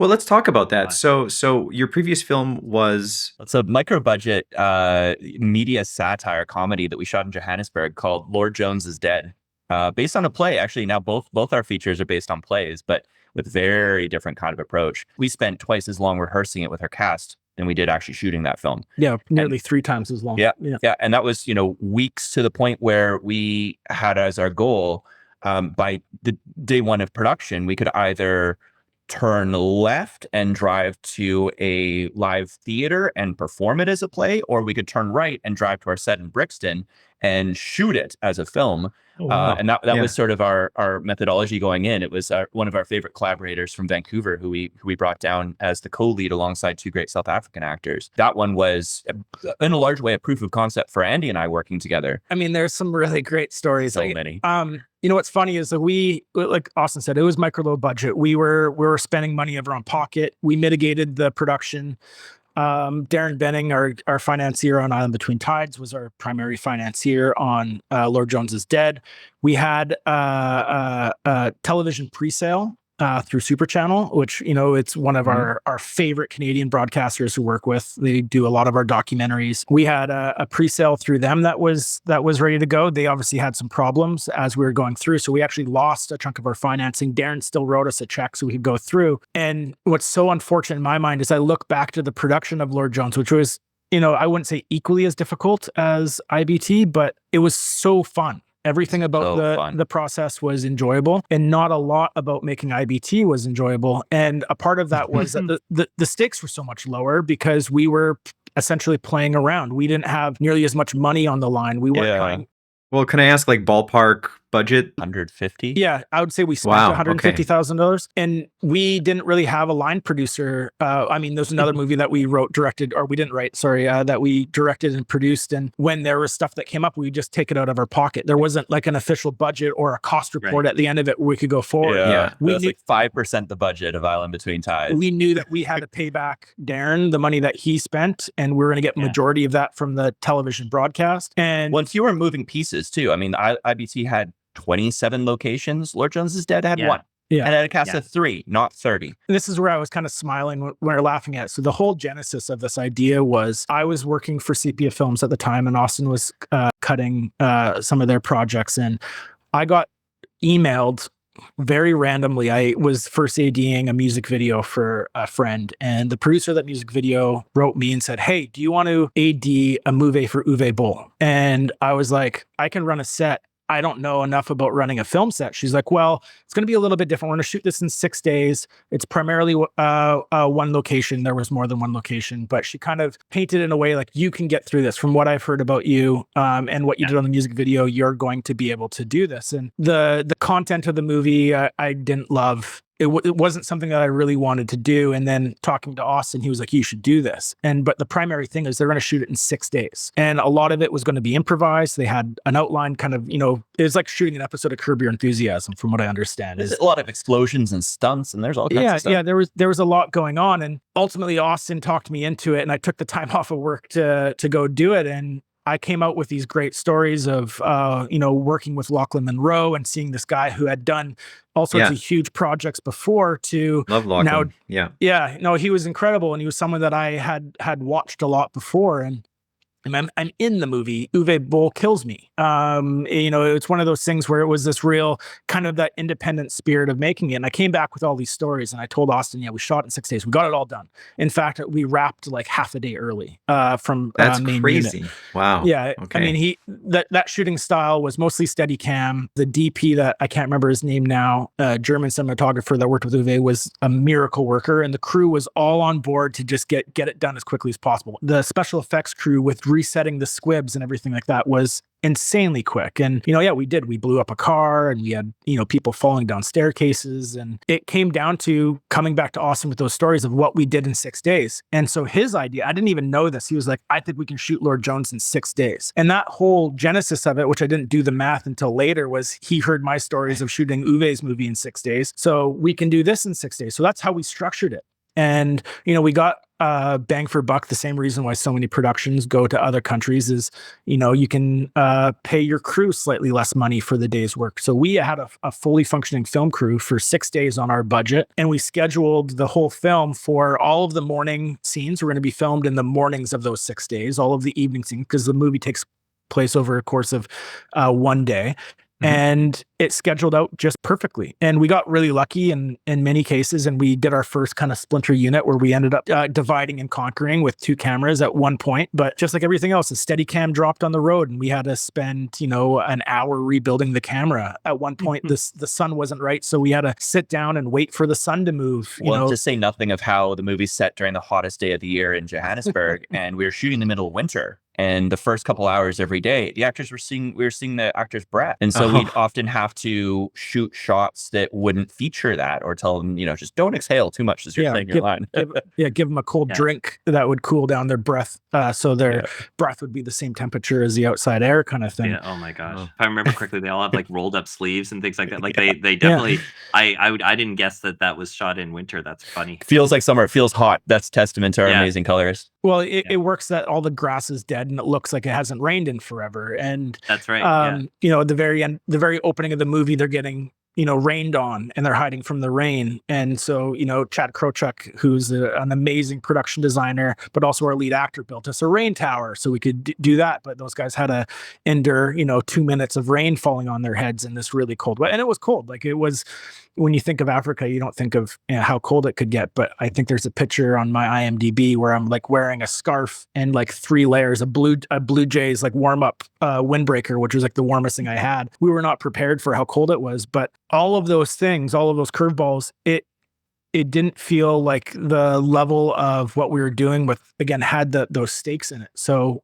Well, let's talk about that. So your previous film was It's a micro-budget media satire comedy that we shot in Johannesburg called Lord Jones is Dead, based on a play. Actually, now both our features are based on plays, but with very different kind of approach. We spent twice as long rehearsing it with our cast than we did actually shooting that film. Yeah, nearly 3 times as long. Yeah, and that was weeks, to the point where we had as our goal, by the day one of production, we could either turn left and drive to a live theater and perform it as a play, or we could turn right and drive to our set in Brixton and shoot it as a film. Oh, wow. And that was sort of our methodology going in. It was one of our favorite collaborators from Vancouver who we brought down as the co-lead alongside two great South African actors. That one was, in a large way, a proof of concept for Andy and I working together. I mean, there's some really great stories. So many. What's funny is that we, like Austin said, it was micro low budget. We were spending money of our own pocket. We mitigated the production. Darren Benning, our financier on Island Between Tides, was our primary financier on Lord Jones is Dead. We had a television pre-sale through Super Channel, which, it's one of our favorite Canadian broadcasters to work with. They do a lot of our documentaries. We had a pre-sale through them that was ready to go. They obviously had some problems as we were going through, so we actually lost a chunk of our financing. Darren still wrote us a check so we could go through. And what's so unfortunate in my mind is I look back to the production of Lord Jones, which was, I wouldn't say equally as difficult as IBT, but it was so fun. Everything about the process was enjoyable, and not a lot about making IBT was enjoyable. And a part of that was that the stakes were so much lower because we were essentially playing around. We didn't have nearly as much money on the line. We weren't trying. Well, can I ask, like, ballpark budget? 150? Yeah, I would say we spent $150,000, and we didn't really have a line producer. There's another movie that we directed that we directed and produced. And when there was stuff that came up, we just take it out of our pocket. There wasn't like an official budget or a cost report at the end of it where we could go forward. Yeah. We knew, like 5% the budget of Island Between Tides. We knew that we had to pay back Darren the money that he spent, and we were going to get majority of that from the television broadcast. And once you were moving pieces too, IBT had 27 locations. Lord Jones is Dead had one. Yeah. And had a cast of 3, not 30. This is where I was kind of smiling when we were laughing at it. So the whole genesis of this idea was I was working for Sepia Films at the time, and Austin was cutting some of their projects. And I got emailed very randomly. I was first ADing a music video for a friend, and the producer of that music video wrote me and said, "Hey, do you want to AD a movie for Uwe Boll?" And I was like, "I can run a set. I don't know enough about running a film set." She's like, "Well, it's going to be a little bit different. We're going to shoot this in 6 days. It's primarily one location." There was more than one location, but she kind of painted it in a way like, you can get through this. From what I've heard about you and what you did on the music video, you're going to be able to do this. And the content of the movie, I didn't love. It wasn't something that I really wanted to do. And then talking to Austin, he was like, "You should do this." But the primary thing is they're going to shoot it in 6 days. And a lot of it was going to be improvised. They had an outline kind of, it was like shooting an episode of Curb Your Enthusiasm, from what I understand. There's a lot of explosions and stunts, and there's all kinds of stuff. Yeah, there was a lot going on. And ultimately, Austin talked me into it, and I took the time off of work to go do it. And I came out with these great stories of, working with Lachlan Monroe and seeing this guy who had done all sorts of huge projects before to love Lachlan. He was incredible. And he was someone that I had watched a lot before. And I'm in the movie. Uwe Boll kills me. It's one of those things where it was this real kind of that independent spirit of making it. And I came back with all these stories, and I told Austin, we shot in 6 days. We got it all done. In fact, we wrapped like half a day early from That's main crazy. Unit. Wow. Yeah. Okay. That shooting style was mostly steady cam. The DP that I can't remember his name now, German cinematographer that worked with Uwe, was a miracle worker, and the crew was all on board to just get it done as quickly as possible. The special effects crew with resetting the squibs and everything like that was insanely quick. And, we did. We blew up a car, and we had, people falling down staircases. And it came down to coming back to Austin with those stories of what we did in 6 days. And so his idea, I didn't even know this. He was like, "I think we can shoot Lord Jones in 6 days." And that whole genesis of it, which I didn't do the math until later, was he heard my stories of shooting Uwe's movie in 6 days. So we can do this in 6 days. So that's how we structured it. And, we got bang for buck. The same reason why so many productions go to other countries is, you can pay your crew slightly less money for the day's work. So we had a fully functioning film crew for 6 days on our budget, and we scheduled the whole film for all of the morning scenes were going to be filmed in the mornings of those 6 days, all of the evening scenes, because the movie takes place over a course of one day. And it scheduled out just perfectly. And we got really lucky in many cases. And we did our first kind of splinter unit where we ended up dividing and conquering with 2 cameras at one point. But just like everything else, a steady cam dropped on the road and we had to spend, an hour rebuilding the camera. At one point, the sun wasn't right. So we had to sit down and wait for the sun to move. To say nothing of how the movie's set during the hottest day of the year in Johannesburg. And we were shooting in the middle of winter. And the first couple hours every day, we were seeing the actor's breath. And so we'd often have to shoot shots that wouldn't feature that, or tell them, just don't exhale too much as you're saying your line. Give them a cold drink that would cool down their breath. So their breath would be the same temperature as the outside air kind of thing. Yeah. Oh my gosh. If I remember correctly, they all have like rolled up sleeves and things like that. Like they definitely, I didn't guess that was shot in winter. That's funny. Feels like summer. It feels hot. That's testament to our amazing colors. Well, it works that all the grass is dead and it looks like it hasn't rained in forever. And that's right. At the very end, the very opening of the movie, they're getting rained on and they're hiding from the rain. And so, Chad Krochuk, who's an amazing production designer, but also our lead actor, built us a rain tower so we could do that. But those guys had to endure, 2 minutes of rain falling on their heads in this really cold way. And it was cold. Like it was, when you think of Africa, you don't think of how cold it could get. But I think there's a picture on my IMDb where I'm like wearing a scarf and like 3 layers of Blue Jays, like warm up windbreaker, which was like the warmest thing I had. We were not prepared for how cold it was, but all of those things, all of those curveballs, it didn't feel like the level of what we were doing with, again, had those stakes in it. So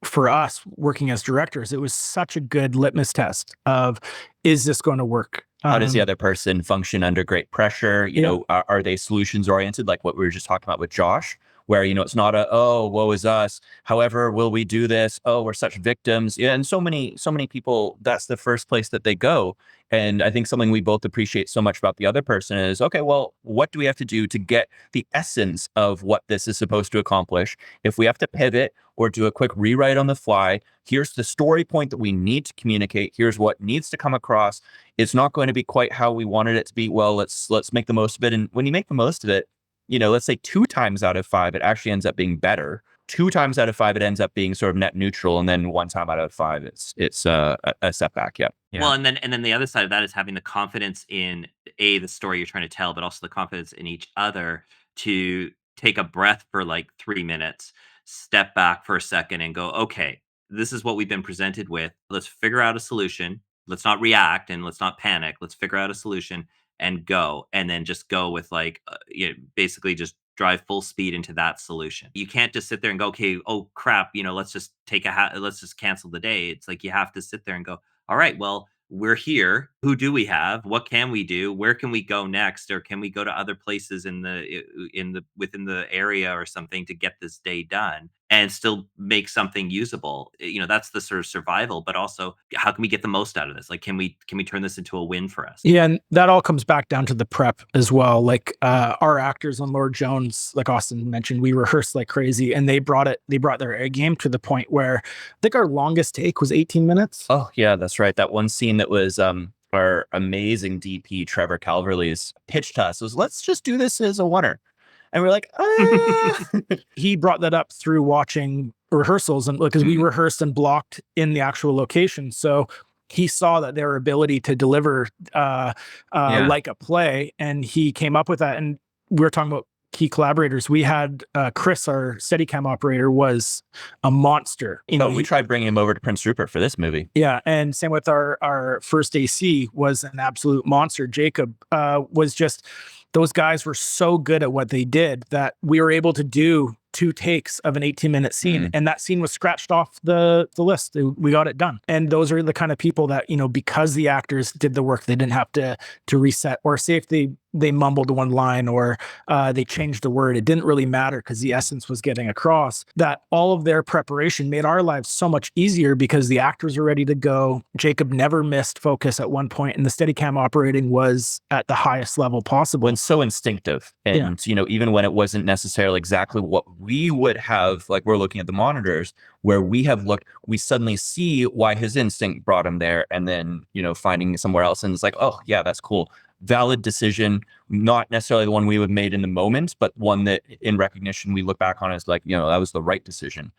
for us working as directors, it was such a good litmus test of, is this going to work? How does the other person function under great pressure? Are they solutions oriented, like what we were just talking about with Josh, where, it's not oh, woe is us. However, will we do this? Oh, we're such victims. Yeah. And so many people, that's the first place that they go. And I think something we both appreciate so much about the other person is, okay, well, what do we have to do to get the essence of what this is supposed to accomplish? If we have to pivot or do a quick rewrite on the fly, here's the story point that we need to communicate. Here's what needs to come across. It's not going to be quite how we wanted it to be. Well, let's make the most of it. And when you make the most of it, let's say 2 times out of 5, it actually ends up being better. 2 times out of 5, it ends up being sort of net neutral. And then 1 time out of 5, it's a setback. Yeah. Well, and then the other side of that is having the confidence in the story you're trying to tell, but also the confidence in each other to take a breath for like 3 minutes, step back for a second and go, okay, this is what we've been presented with. Let's figure out a solution. Let's not react and let's not panic. Let's figure out a solution and go. And then just go with like, basically just drive full speed into that solution. You can't just sit there and go, okay, oh crap, let's just let's just cancel the day. It's like you have to sit there and go, all right, well, we're here. Who do we have? What can we do? Where can we go next? Or can we go to other places within the area or something to get this day done and still make something usable? That's the sort of survival, but also how can we get the most out of this? Like, can we turn this into a win for us? Yeah. And that all comes back down to the prep as well. Like our actors on Lord Jones, like Austin mentioned, we rehearsed like crazy and they brought their A game to the point where I think our longest take was 18 minutes. Oh yeah, that's right. That one scene that was our amazing DP Trevor Calverley's pitch to us was, let's just do this as a oneer. And we're like, He brought that up through watching rehearsals, and because we rehearsed and blocked in the actual location. So he saw that their ability to deliver like a play, and he came up with that. And we were talking about key collaborators. We had Chris, our Steadicam operator, was a monster. We tried bringing him over to Prince Rupert for this movie. Yeah, and same with our first AC was an absolute monster. Jacob was just, those guys were so good at what they did that we were able to do 2 takes of an 18-minute scene, and that scene was scratched off the list. We got it done. And those are the kind of people that, you know, because the actors did the work, they didn't have to reset, or say if they mumbled one line or they changed the word. It didn't really matter because the essence was getting across. That all of their preparation made our lives so much easier because the actors were ready to go. Jacob never missed focus at one point, and the Steadicam operating was at the highest level possible. And so instinctive. And, you know, even when it wasn't necessarily exactly what we would have, like we're looking at the monitors where we have looked, we suddenly see why his instinct brought him there, and then, you know, finding somewhere else. And it's like, oh, yeah, that's cool. Valid decision, not necessarily the one we would have made in the moment, but one that in recognition we look back on as like, you know, that was the right decision.